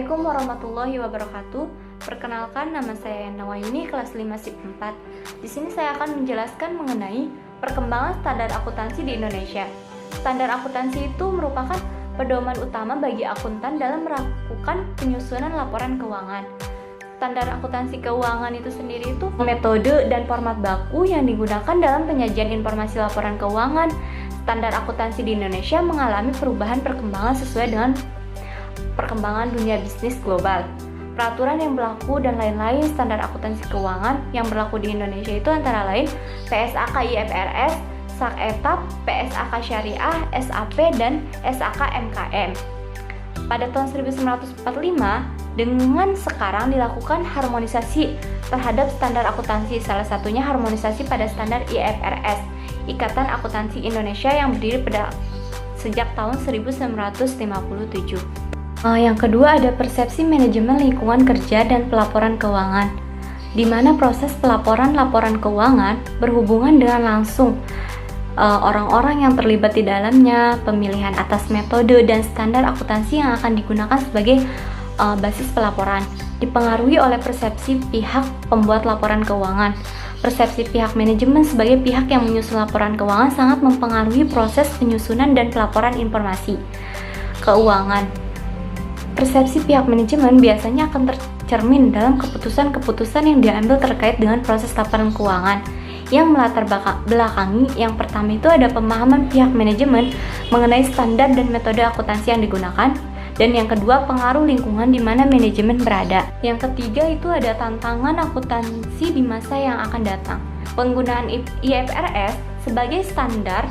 Assalamualaikum warahmatullahi wabarakatuh. Perkenalkan, nama saya Nawayuni, kelas 5 SIP 4. Di sini saya akan menjelaskan mengenai perkembangan standar akuntansi di Indonesia. Standar akuntansi itu merupakan pedoman utama bagi akuntan dalam melakukan penyusunan laporan keuangan. Standar akuntansi keuangan itu sendiri itu metode dan format baku yang digunakan dalam penyajian informasi laporan keuangan. Standar akuntansi di Indonesia mengalami perubahan perkembangan sesuai dengan perkembangan dunia bisnis global. Peraturan yang berlaku dan lain-lain standar akuntansi keuangan yang berlaku di Indonesia itu antara lain PSAK IFRS, SAK Etap, PSAK Syariah, SAP, dan SAK MKM. Pada tahun 1945, dengan sekarang dilakukan harmonisasi terhadap standar akuntansi, salah satunya harmonisasi pada standar IFRS, Ikatan Akuntansi Indonesia yang berdiri pada sejak tahun 1957. Yang kedua ada persepsi manajemen lingkungan kerja dan pelaporan keuangan, di mana proses pelaporan laporan keuangan berhubungan dengan langsung orang-orang yang terlibat di dalamnya, pemilihan atas metode dan standar akuntansi yang akan digunakan sebagai basis pelaporan, dipengaruhi oleh persepsi pihak pembuat laporan keuangan. Persepsi pihak manajemen sebagai pihak yang menyusun laporan keuangan sangat mempengaruhi proses penyusunan dan pelaporan informasi keuangan. Persepsi pihak manajemen biasanya akan tercermin dalam keputusan-keputusan yang diambil terkait dengan proses laporan keuangan yang melatar belakangi. Yang pertama itu ada pemahaman pihak manajemen mengenai standar dan metode akuntansi yang digunakan, dan yang kedua pengaruh lingkungan di mana manajemen berada. Yang ketiga itu ada tantangan akuntansi di masa yang akan datang. Penggunaan IFRS sebagai standar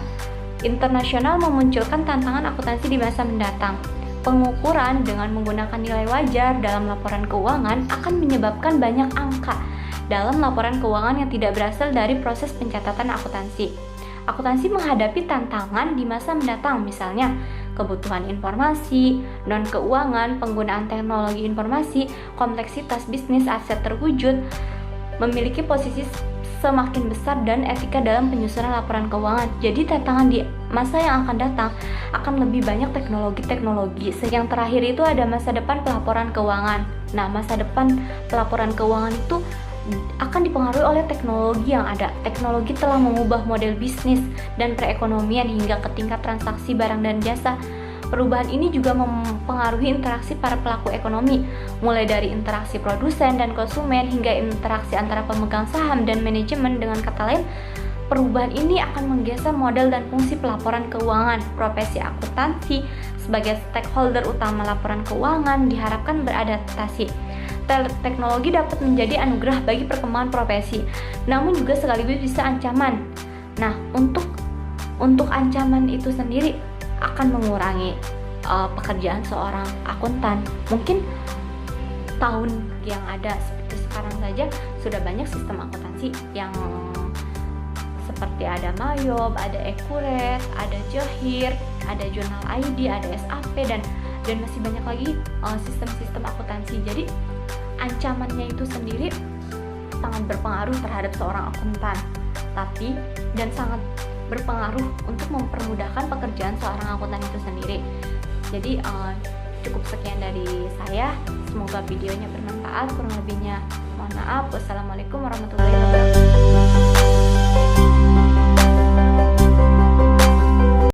internasional memunculkan tantangan akuntansi di masa mendatang. Pengukuran dengan menggunakan nilai wajar dalam laporan keuangan akan menyebabkan banyak angka dalam laporan keuangan yang tidak berasal dari proses pencatatan akuntansi. Akuntansi menghadapi tantangan di masa mendatang, misalnya kebutuhan informasi, non-keuangan, penggunaan teknologi informasi, kompleksitas bisnis, aset terwujud, memiliki posisi semakin besar, dan etika dalam penyusunan laporan keuangan. Jadi tantangan di masa yang akan datang akan lebih banyak teknologi. Yang terakhir itu ada masa depan pelaporan keuangan. Nah, masa depan pelaporan keuangan itu akan dipengaruhi oleh teknologi yang ada. Teknologi telah mengubah model bisnis dan perekonomian hingga ke tingkat transaksi barang dan jasa. Perubahan ini juga mempengaruhi interaksi para pelaku ekonomi, mulai dari interaksi produsen dan konsumen hingga interaksi antara pemegang saham dan manajemen. Dengan kata lain, perubahan ini akan menggeser model dan fungsi pelaporan keuangan. Profesi akuntansi sebagai stakeholder utama laporan keuangan diharapkan beradaptasi. Teknologi dapat menjadi anugerah bagi perkembangan profesi, namun juga sekaligus bisa ancaman. Nah, untuk ancaman itu sendiri akan mengurangi pekerjaan seorang akuntan. Mungkin tahun yang ada seperti sekarang saja sudah banyak sistem akuntansi yang seperti ada Mayob, ada Ekuret, ada Johir, ada Jurnal ID, ada SAP, dan masih banyak lagi sistem-sistem akuntansi. Jadi ancamannya itu sendiri sangat berpengaruh terhadap seorang akuntan, dan sangat berpengaruh untuk mempermudahkan pekerjaan seorang akuntan itu sendiri. Jadi cukup sekian dari saya. Semoga videonya bermanfaat. Kurang lebihnya mohon maaf. Wassalamualaikum warahmatullahi wabarakatuh.